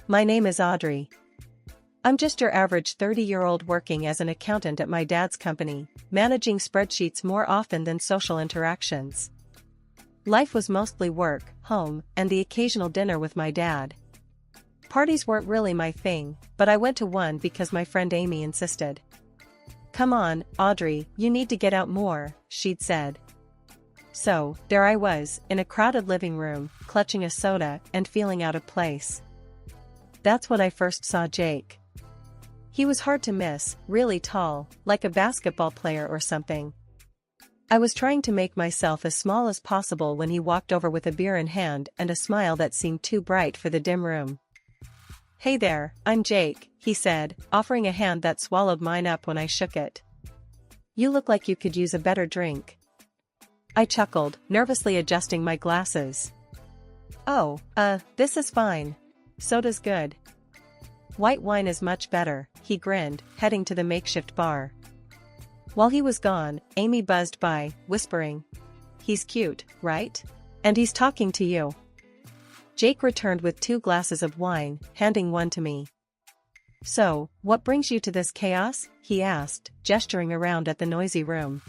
My name is Audrey. I'm just your average 30-year-old working as an accountant at my dad's company, managing spreadsheets more often than social interactions. Life was mostly work, home, and the occasional dinner with my dad. Parties weren't really my thing, but I went to one because my friend Amy insisted. "Come on, Audrey, you need to get out more," she'd said. So, there I was, in a crowded living room, clutching a soda and feeling out of place. That's when I first saw Jake. He was hard to miss, really tall, like a basketball player or something. I was trying to make myself as small as possible when he walked over with a beer in hand and a smile that seemed too bright for the dim room. "Hey there, I'm Jake," he said, offering a hand that swallowed mine up when I shook it. "You look like you could use a better drink." I chuckled, nervously adjusting my glasses. "Oh, this is fine. Soda's good." "White wine is much better," he grinned, heading to the makeshift bar. While he was gone, Amy buzzed by, whispering, "He's cute, right? And he's talking to you." Jake returned with 2 glasses of wine, handing one to me. "So, what brings you to this chaos?" he asked, gesturing around at the noisy room.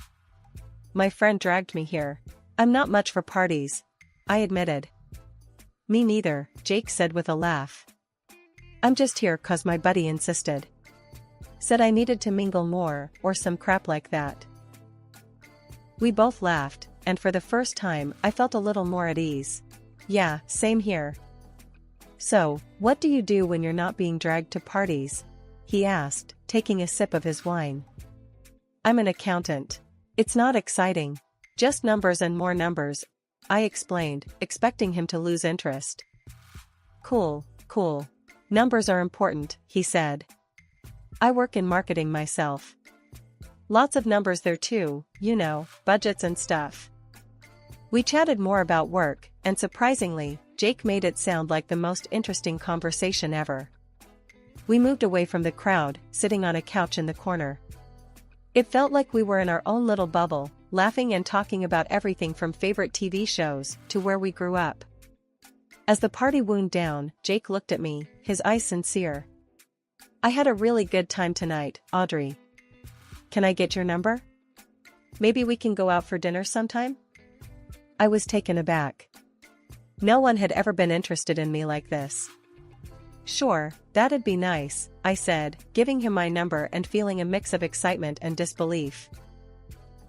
"My friend dragged me here. I'm not much for parties," I admitted. "Me neither," Jake said with a laugh. "I'm just here 'cause my buddy insisted. Said I needed to mingle more, or some crap like that." We both laughed, and for the first time I felt a little more at ease. "Yeah, same here." "So, what do you do when you're not being dragged to parties?" he asked, taking a sip of his wine. "I'm an accountant. It's not exciting. Just numbers and more numbers," I explained, expecting him to lose interest. Cool. Numbers are important," he said. "I work in marketing myself. Lots of numbers there too, budgets and stuff." We chatted more about work, and surprisingly, Jake made it sound like the most interesting conversation ever. We moved away from the crowd, sitting on a couch in the corner. It felt like we were in our own little bubble, laughing and talking about everything from favorite TV shows to where we grew up. As the party wound down, Jake looked at me, his eyes sincere. "I had a really good time tonight, Audrey. Can I get your number? Maybe we can go out for dinner sometime?" I was taken aback. No one had ever been interested in me like this. "Sure, that'd be nice," I said, giving him my number and feeling a mix of excitement and disbelief.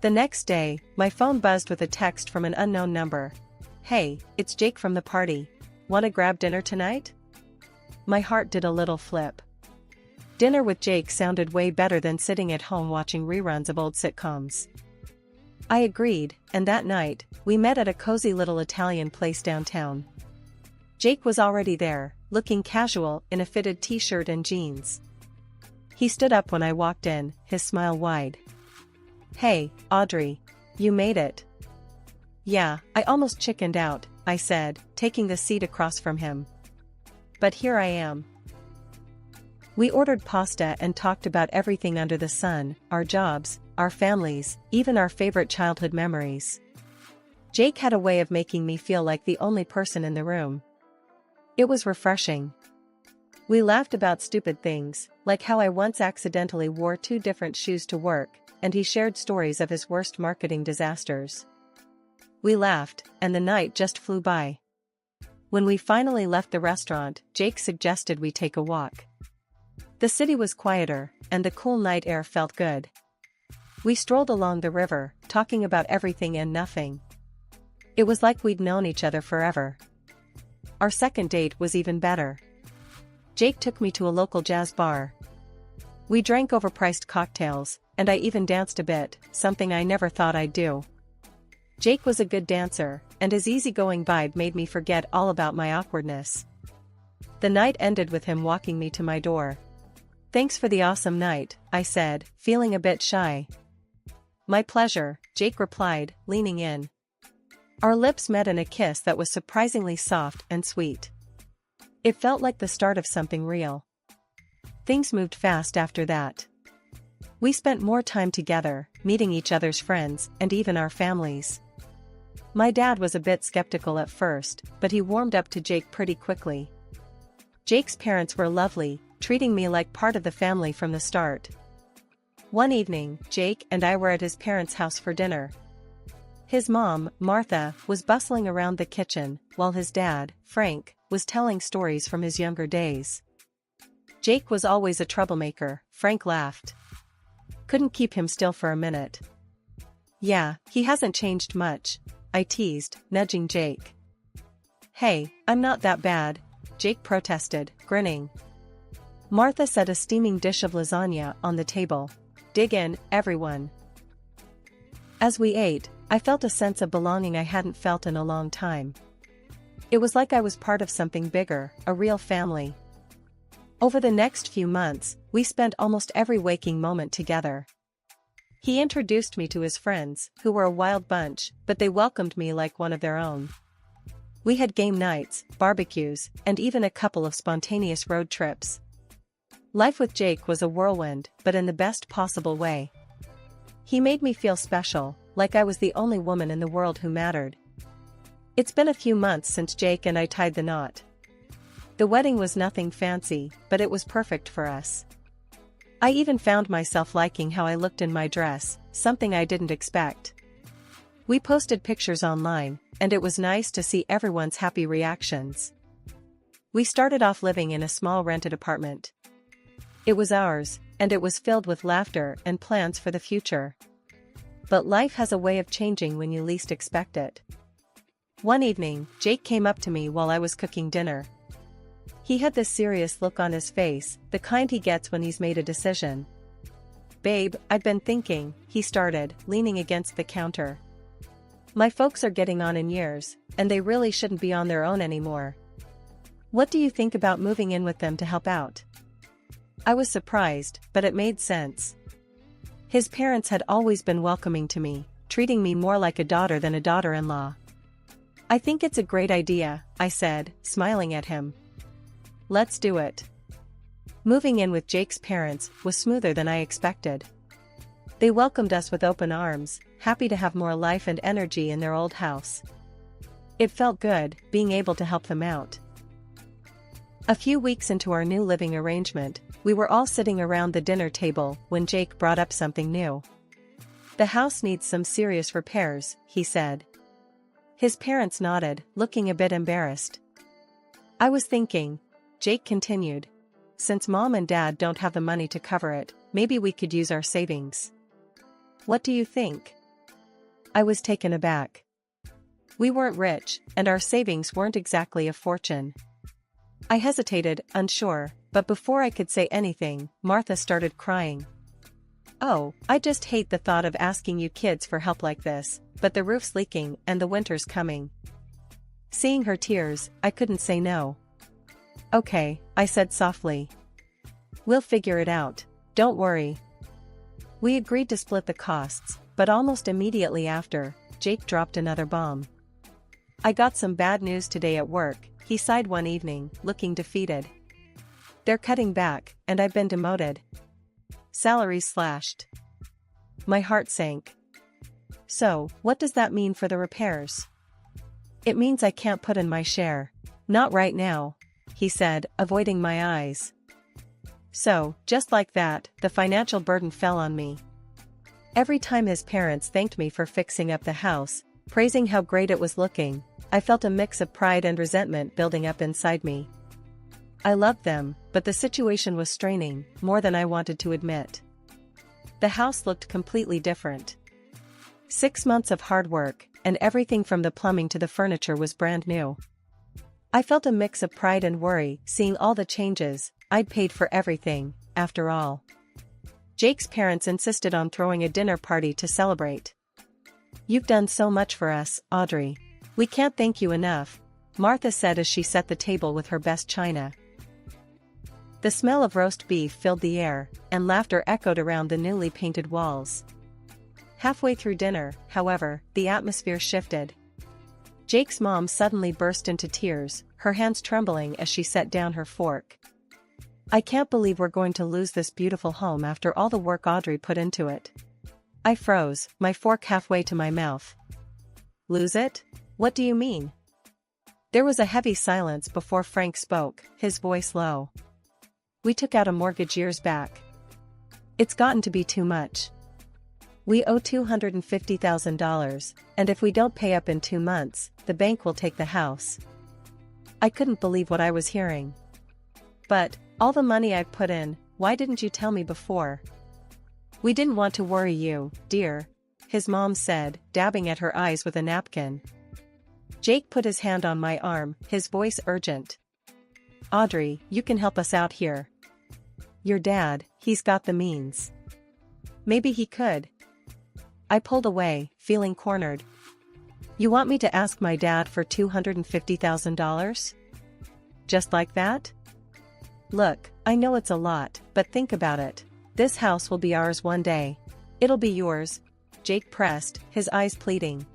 The next day, my phone buzzed with a text from an unknown number. "Hey, it's Jake from the party. Want to grab dinner tonight?" My heart did a little flip. Dinner with Jake sounded way better than sitting at home watching reruns of old sitcoms. I agreed, and that night, we met at a cozy little Italian place downtown. Jake was already there, looking casual in a fitted t-shirt and jeans. He stood up when I walked in, his smile wide. "Hey, Audrey. You made it." "Yeah, I almost chickened out," I said, taking the seat across from him. "But here I am." We ordered pasta and talked about everything under the sun, our jobs, our families, even our favorite childhood memories. Jake had a way of making me feel like the only person in the room. It was refreshing. We laughed about stupid things, like how I once accidentally wore 2 different shoes to work, and he shared stories of his worst marketing disasters. We laughed, and the night just flew by. When we finally left the restaurant, Jake suggested we take a walk. The city was quieter, and the cool night air felt good. We strolled along the river, talking about everything and nothing. It was like we'd known each other forever. Our second date was even better. Jake took me to a local jazz bar. We drank overpriced cocktails, and I even danced a bit, something I never thought I'd do. Jake was a good dancer, and his easygoing vibe made me forget all about my awkwardness. The night ended with him walking me to my door. "Thanks for the awesome night," I said, feeling a bit shy. "My pleasure," Jake replied, leaning in. Our lips met in a kiss that was surprisingly soft and sweet. It felt like the start of something real. Things moved fast after that. We spent more time together, meeting each other's friends and even our families. My dad was a bit skeptical at first, but he warmed up to Jake pretty quickly. Jake's parents were lovely, treating me like part of the family from the start. One evening, Jake and I were at his parents' house for dinner. His mom, Martha, was bustling around the kitchen, while his dad, Frank, was telling stories from his younger days. Jake was always a troublemaker, Frank laughed. Couldn't keep him still for a minute. Yeah, he hasn't changed much, I teased, nudging Jake. Hey, I'm not that bad, Jake protested, grinning. Martha set a steaming dish of lasagna on the table. Dig in, everyone. As we ate, I felt a sense of belonging I hadn't felt in a long time. It was like I was part of something bigger, a real family. Over the next few months, we spent almost every waking moment together. He introduced me to his friends, who were a wild bunch, but they welcomed me like one of their own. We had game nights, barbecues, and even a couple of spontaneous road trips. Life with Jake was a whirlwind, but in the best possible way. He made me feel special, like I was the only woman in the world who mattered. It's been a few months since Jake and I tied the knot. The wedding was nothing fancy, but it was perfect for us. I even found myself liking how I looked in my dress, something I didn't expect. We posted pictures online, and it was nice to see everyone's happy reactions. We started off living in a small rented apartment. It was ours, and it was filled with laughter and plans for the future. But life has a way of changing when you least expect it. One evening, Jake came up to me while I was cooking dinner. He had this serious look on his face, the kind he gets when he's made a decision. Babe, I've been thinking, he started, leaning against the counter. My folks are getting on in years, and they really shouldn't be on their own anymore. What do you think about moving in with them to help out? I was surprised, but it made sense. His parents had always been welcoming to me, treating me more like a daughter than a daughter-in-law. I think it's a great idea, I said, smiling at him. Let's do it. Moving in with Jake's parents was smoother than I expected. They welcomed us with open arms, happy to have more life and energy in their old house. It felt good, being able to help them out. A few weeks into our new living arrangement, we were all sitting around the dinner table when Jake brought up something new. The house needs some serious repairs, he said. His parents nodded, looking a bit embarrassed. I was thinking, Jake continued, since Mom and Dad don't have the money to cover it, maybe we could use our savings. What do you think? I was taken aback. We weren't rich, and our savings weren't exactly a fortune. I hesitated, unsure, but before I could say anything, Martha started crying. Oh, I just hate the thought of asking you kids for help like this, but the roof's leaking and the winter's coming. Seeing her tears, I couldn't say no. Okay, I said softly. We'll figure it out, don't worry. We agreed to split the costs, but almost immediately after, Jake dropped another bomb. I got some bad news today at work, he sighed one evening, looking defeated. They're cutting back, and I've been demoted. Salaries slashed. My heart sank. So, what does that mean for the repairs? It means I can't put in my share. Not right now, he said, avoiding my eyes. So, just like that, the financial burden fell on me. Every time his parents thanked me for fixing up the house, praising how great it was looking, I felt a mix of pride and resentment building up inside me. I loved them, but the situation was straining, more than I wanted to admit. The house looked completely different. 6 months of hard work, and everything from the plumbing to the furniture was brand new. I felt a mix of pride and worry, seeing all the changes. I'd paid for everything, after all. Jake's parents insisted on throwing a dinner party to celebrate. You've done so much for us, Audrey. We can't thank you enough, Martha said as she set the table with her best china. The smell of roast beef filled the air, and laughter echoed around the newly painted walls. Halfway through dinner, however, the atmosphere shifted. Jake's mom suddenly burst into tears, her hands trembling as she set down her fork. I can't believe we're going to lose this beautiful home after all the work Audrey put into it. I froze, my fork halfway to my mouth. Lose it? What do you mean? There was a heavy silence before Frank spoke, his voice low. We took out a mortgage years back. It's gotten to be too much. We owe $250,000, and if we don't pay up in 2 months, the bank will take the house. I couldn't believe what I was hearing. But, all the money I've put in, why didn't you tell me before? We didn't want to worry you, dear, his mom said, dabbing at her eyes with a napkin. Jake put his hand on my arm, his voice urgent. Audrey, you can help us out here. Your dad, he's got the means. Maybe he could. I pulled away, feeling cornered. You want me to ask my dad for $250,000? Just like that? Look, I know it's a lot, but think about it. This house will be ours one day. It'll be yours, Jake pressed, his eyes pleading.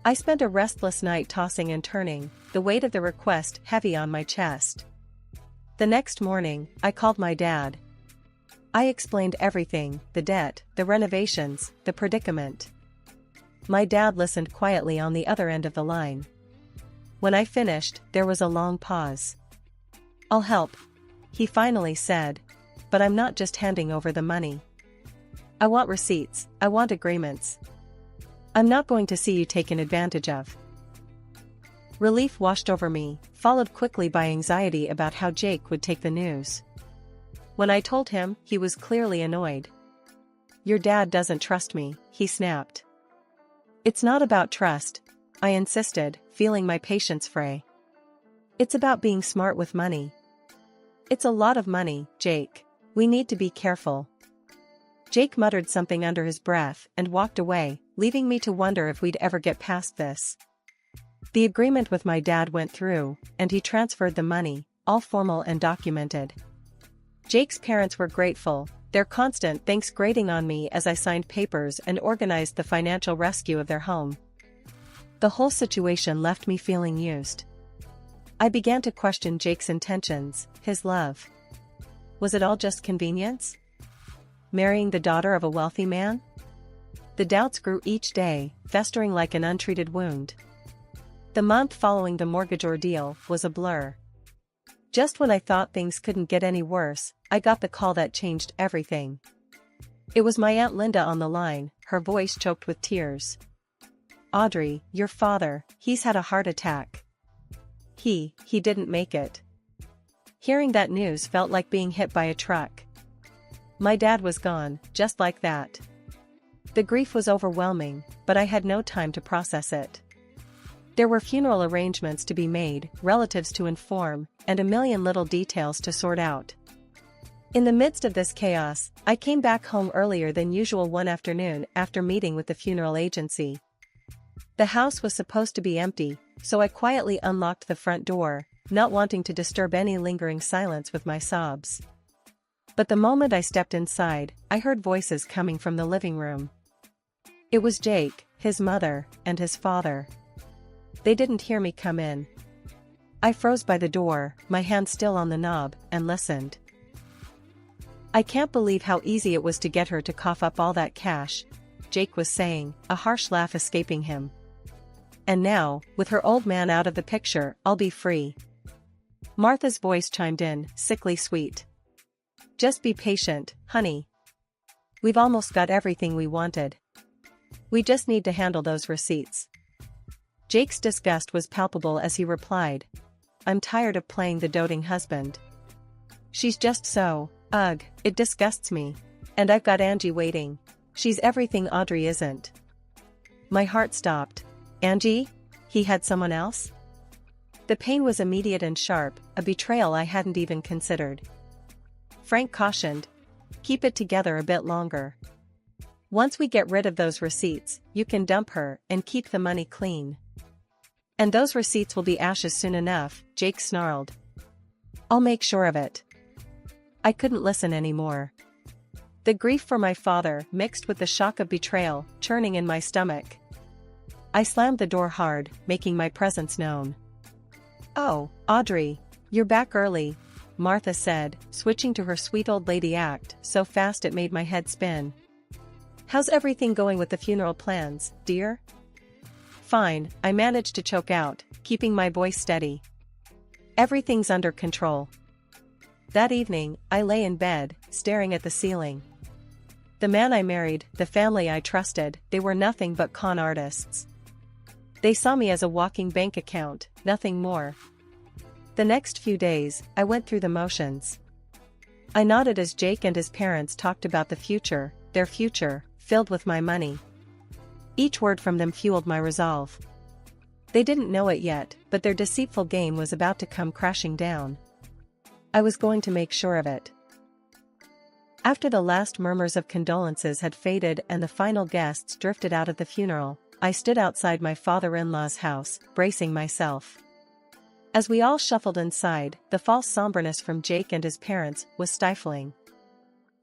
I spent a restless night tossing and turning, the weight of the request heavy on my chest. The next morning, I called my dad. I explained everything, the debt, the renovations, the predicament. My dad listened quietly on the other end of the line. When I finished, there was a long pause. I'll help, he finally said, but I'm not just handing over the money. I want receipts, I want agreements. I'm not going to see you taken advantage of. Relief washed over me, followed quickly by anxiety about how Jake would take the news. When I told him, he was clearly annoyed. Your dad doesn't trust me, he snapped. It's not about trust, I insisted, feeling my patience fray. It's about being smart with money. It's a lot of money, Jake. We need to be careful. Jake muttered something under his breath and walked away, leaving me to wonder if we'd ever get past this. The agreement with my dad went through, and he transferred the money, all formal and documented. Jake's parents were grateful, their constant thanks grating on me as I signed papers and organized the financial rescue of their home. The whole situation left me feeling used. I began to question Jake's intentions, his love. Was it all just convenience? Marrying the daughter of a wealthy man? The doubts grew each day, festering like an untreated wound. The month following the mortgage ordeal was a blur. Just when I thought things couldn't get any worse, I got the call that changed everything. It was my Aunt Linda on the line, her voice choked with tears. Audrey, your father, he's had a heart attack. He didn't make it. Hearing that news felt like being hit by a truck. My dad was gone, just like that. The grief was overwhelming, but I had no time to process it. There were funeral arrangements to be made, relatives to inform, and a million little details to sort out. In the midst of this chaos, I came back home earlier than usual one afternoon after meeting with the funeral agency. The house was supposed to be empty, so I quietly unlocked the front door, not wanting to disturb any lingering silence with my sobs. But the moment I stepped inside, I heard voices coming from the living room. It was Jake, his mother, and his father. They didn't hear me come in. I froze by the door, my hand still on the knob, and listened. I can't believe how easy it was to get her to cough up all that cash, Jake was saying, a harsh laugh escaping him. And now, with her old man out of the picture, I'll be free. Martha's voice chimed in, sickly sweet. Just be patient, honey. We've almost got everything we wanted. We just need to handle those receipts. Jake's disgust was palpable as he replied. I'm tired of playing the doting husband. She's just so, ugh, it disgusts me. And I've got Angie waiting. She's everything Audrey isn't. My heart stopped. Angie? He had someone else? The pain was immediate and sharp, a betrayal I hadn't even considered. Frank cautioned. Keep it together a bit longer. Once we get rid of those receipts, you can dump her and keep the money clean. And those receipts will be ashes soon enough, Jake snarled. I'll make sure of it. I couldn't listen anymore. The grief for my father mixed with the shock of betrayal, churning in my stomach. I slammed the door hard, making my presence known. Oh, Audrey, you're back early, Martha said, switching to her sweet old lady act so fast it made my head spin. How's everything going with the funeral plans, dear? Fine, I managed to choke out, keeping my voice steady. Everything's under control. That evening, I lay in bed, staring at the ceiling. The man I married, the family I trusted, they were nothing but con artists. They saw me as a walking bank account, nothing more. The next few days, I went through the motions. I nodded as Jake and his parents talked about the future, their future, filled with my money. Each word from them fueled my resolve. They didn't know it yet, but their deceitful game was about to come crashing down. I was going to make sure of it. After the last murmurs of condolences had faded and the final guests drifted out of the funeral, I stood outside my father-in-law's house, bracing myself. As we all shuffled inside, the false somberness from Jake and his parents was stifling.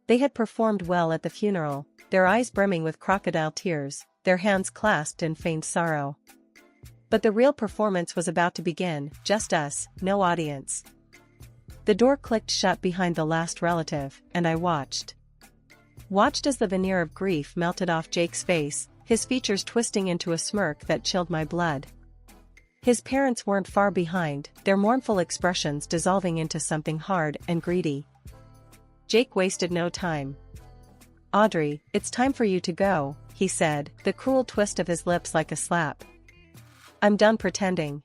They had performed well at the funeral, their eyes brimming with crocodile tears, their hands clasped in feigned sorrow. But the real performance was about to begin, just us, no audience. The door clicked shut behind the last relative, and I watched. Watched as the veneer of grief melted off Jake's face, his features twisting into a smirk that chilled my blood. His parents weren't far behind, their mournful expressions dissolving into something hard and greedy. Jake wasted no time. "Audrey, it's time for you to go," he said, the cruel twist of his lips like a slap. "I'm done pretending."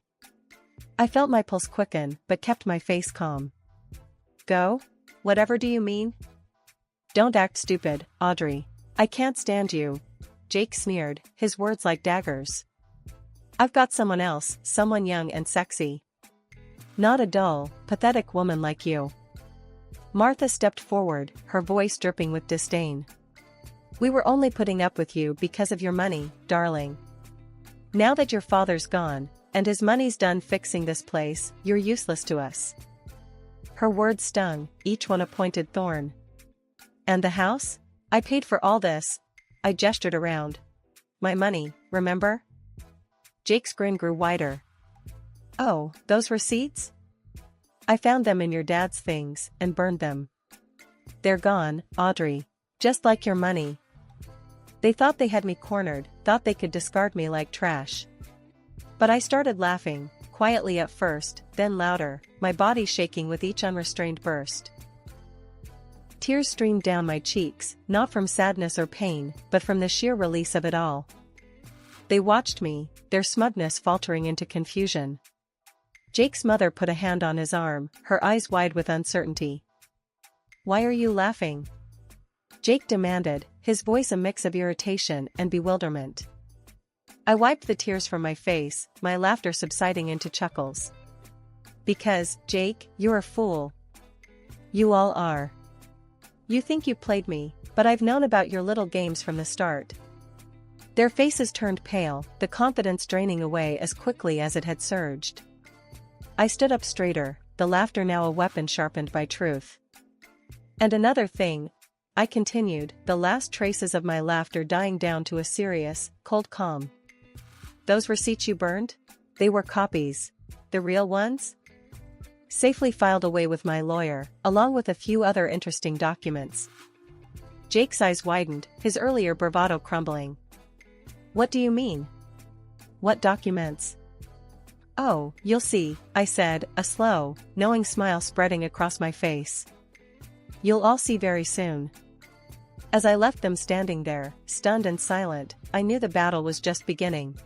I felt my pulse quicken, but kept my face calm. "Go? Whatever do you mean?" "Don't act stupid, Audrey. I can't stand you," Jake sneered, his words like daggers. "I've got someone else, someone young and sexy. Not a dull, pathetic woman like you." Martha stepped forward, her voice dripping with disdain. "We were only putting up with you because of your money, darling. Now that your father's gone, and his money's done fixing this place, you're useless to us." Her words stung, each one a pointed thorn. "And the house? I paid for all this." I gestured around. "My money, remember?" Jake's grin grew wider. "Oh, those receipts? I found them in your dad's things, and burned them. They're gone, Audrey. Just like your money. They thought they had me cornered, thought they could discard me like trash." But I started laughing, quietly at first, then louder, my body shaking with each unrestrained burst. Tears streamed down my cheeks, not from sadness or pain, but from the sheer release of it all. They watched me, their smugness faltering into confusion. Jake's mother put a hand on his arm, her eyes wide with uncertainty. "Why are you laughing?" Jake demanded, his voice a mix of irritation and bewilderment. I wiped the tears from my face, my laughter subsiding into chuckles. "Because, Jake, you're a fool. You all are. You think you played me, but I've known about your little games from the start." Their faces turned pale, the confidence draining away as quickly as it had surged. I stood up straighter, the laughter now a weapon sharpened by truth. "And another thing," I continued, the last traces of my laughter dying down to a serious, cold calm. "Those receipts you burned? They were copies. The real ones? Safely filed away with my lawyer, along with a few other interesting documents." Jake's eyes widened, his earlier bravado crumbling. "What do you mean? What documents?" "Oh, you'll see," I said, a slow, knowing smile spreading across my face. "You'll all see very soon." As I left them standing there, stunned and silent, I knew the battle was just beginning.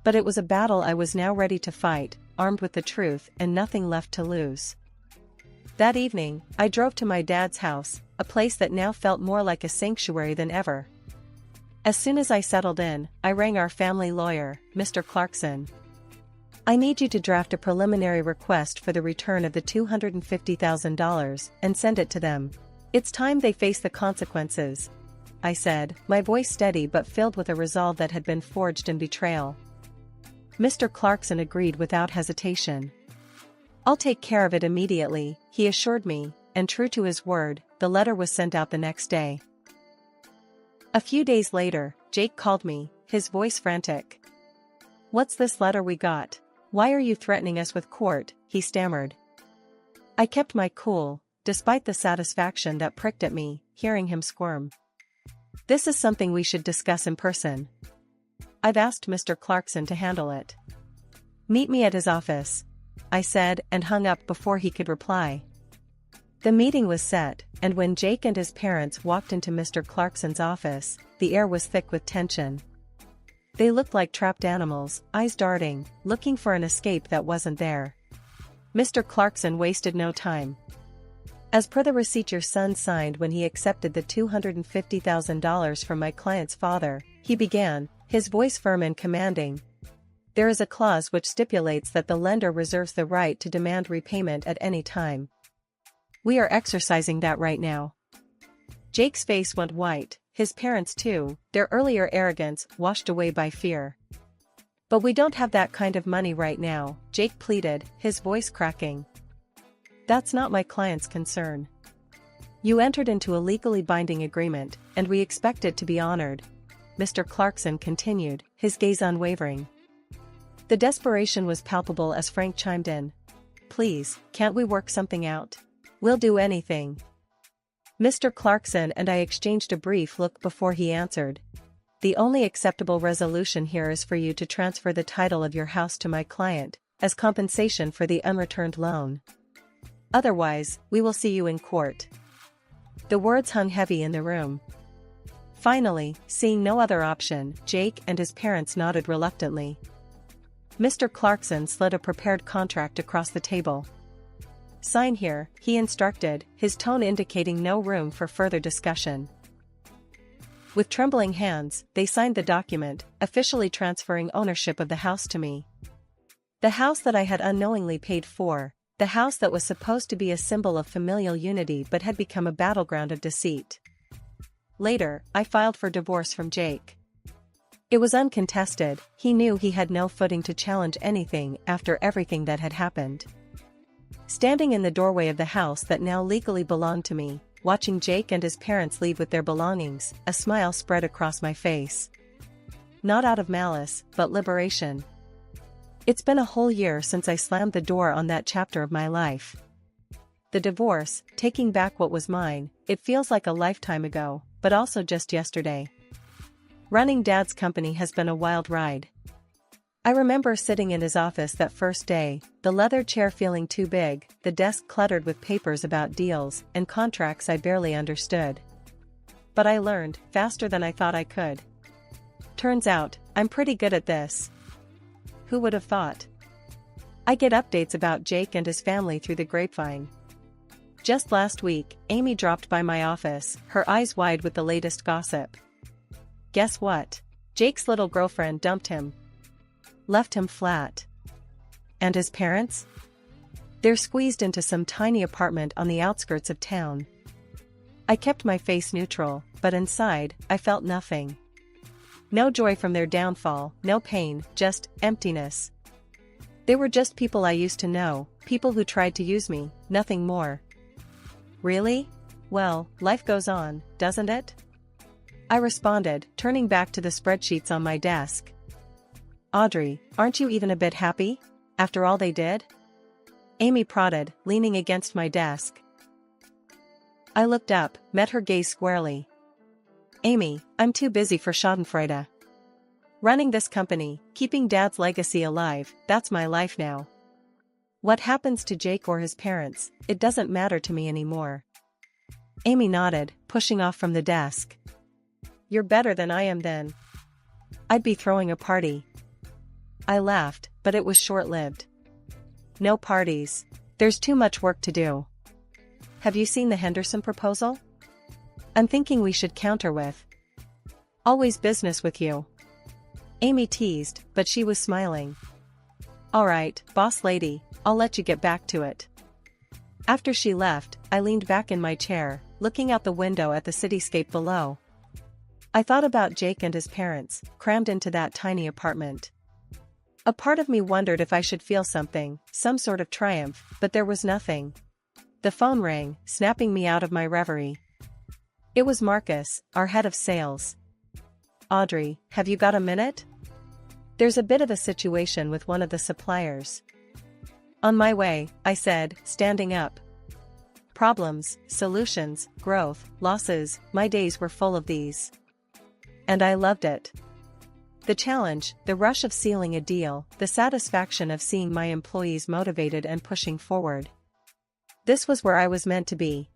But it was a battle I was now ready to fight, armed with the truth and nothing left to lose. That evening, I drove to my dad's house, a place that now felt more like a sanctuary than ever. As soon as I settled in, I rang our family lawyer, Mr. Clarkson. "I need you to draft a preliminary request for the return of the $250,000 and send it to them. It's time they face the consequences," I said, my voice steady but filled with a resolve that had been forged in betrayal. Mr. Clarkson agreed without hesitation. "I'll take care of it immediately," he assured me, and true to his word, the letter was sent out the next day. A few days later, Jake called me, his voice frantic. "What's this letter we got? Why are you threatening us with court?" he stammered. I kept my cool, despite the satisfaction that pricked at me, hearing him squirm. "This is something we should discuss in person. I've asked Mr. Clarkson to handle it." Meet me at his office, I said and hung up before he could reply. The meeting was set, and when Jake and his parents walked into Mr. Clarkson's office, the air was thick with tension. They looked like trapped animals, eyes darting, looking for an escape that wasn't there. Mr. Clarkson wasted no time. As per the receipt your son signed when he accepted the $250,000 from my client's father, he began, his voice firm and commanding. There is a clause which stipulates that the lender reserves the right to demand repayment at any time. We are exercising that right now. Jake's face went white, his parents too, their earlier arrogance washed away by fear. But we don't have that kind of money right now, Jake pleaded, his voice cracking. That's not my client's concern. You entered into a legally binding agreement, and we expect it to be honored, Mr. Clarkson continued, his gaze unwavering. The desperation was palpable as Frank chimed in. Please, can't we work something out? We'll do anything. Mr. Clarkson and I exchanged a brief look before he answered. The only acceptable resolution here is for you to transfer the title of your house to my client, as compensation for the unreturned loan. Otherwise, we will see you in court. The words hung heavy in the room. Finally, seeing no other option, Jake and his parents nodded reluctantly. Mr. Clarkson slid a prepared contract across the table. Sign here, he instructed, his tone indicating no room for further discussion. With trembling hands, they signed the document, officially transferring ownership of the house to me. The house that I had unknowingly paid for, the house that was supposed to be a symbol of familial unity but had become a battleground of deceit. Later, I filed for divorce from Jake. It was uncontested, he knew he had no footing to challenge anything after everything that had happened. Standing in the doorway of the house that now legally belonged to me, watching Jake and his parents leave with their belongings, a smile spread across my face. Not out of malice, but liberation. It's been a whole year since I slammed the door on that chapter of my life. The divorce, taking back what was mine, it feels like a lifetime ago, but also just yesterday. Running Dad's company has been a wild ride. I remember sitting in his office that first day, the leather chair feeling too big, the desk cluttered with papers about deals and contracts I barely understood. But I learned, faster than I thought I could. Turns out, I'm pretty good at this. Who would have thought? I get updates about Jake and his family through the grapevine. Just last week, Amy dropped by my office, her eyes wide with the latest gossip. Guess what? Jake's little girlfriend dumped him. Left him flat. And his parents? They're squeezed into some tiny apartment on the outskirts of town. I kept my face neutral, but inside, I felt nothing. No joy from their downfall, no pain, just emptiness. They were just people I used to know, people who tried to use me, nothing more. Really? Well, life goes on, doesn't it? I responded, turning back to the spreadsheets on my desk. Audrey, aren't you even a bit happy? After all they did? Amy prodded, leaning against my desk. I looked up, met her gaze squarely. Amy, I'm too busy for schadenfreude. Running this company, keeping Dad's legacy alive, that's my life now. What happens to Jake or his parents, it doesn't matter to me anymore. Amy nodded, pushing off from the desk. You're better than I am then. I'd be throwing a party. I laughed, but it was short-lived. No parties. There's too much work to do. Have you seen the Henderson proposal? I'm thinking we should counter with. Always business with you. Amy teased, but she was smiling. All right, boss lady, I'll let you get back to it. After she left, I leaned back in my chair, looking out the window at the cityscape below. I thought about Jake and his parents, crammed into that tiny apartment. A part of me wondered if I should feel something, some sort of triumph, but there was nothing. The phone rang, snapping me out of my reverie. It was Marcus, our head of sales. Audrey, have you got a minute? There's a bit of a situation with one of the suppliers. On my way, I said, standing up. Problems, solutions, growth, losses, my days were full of these. And I loved it. The challenge, the rush of sealing a deal, the satisfaction of seeing my employees motivated and pushing forward. This was where I was meant to be.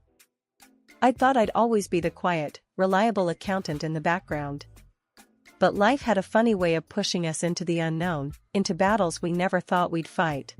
I thought I'd always be the quiet, reliable accountant in the background. But life had a funny way of pushing us into the unknown, into battles we never thought we'd fight.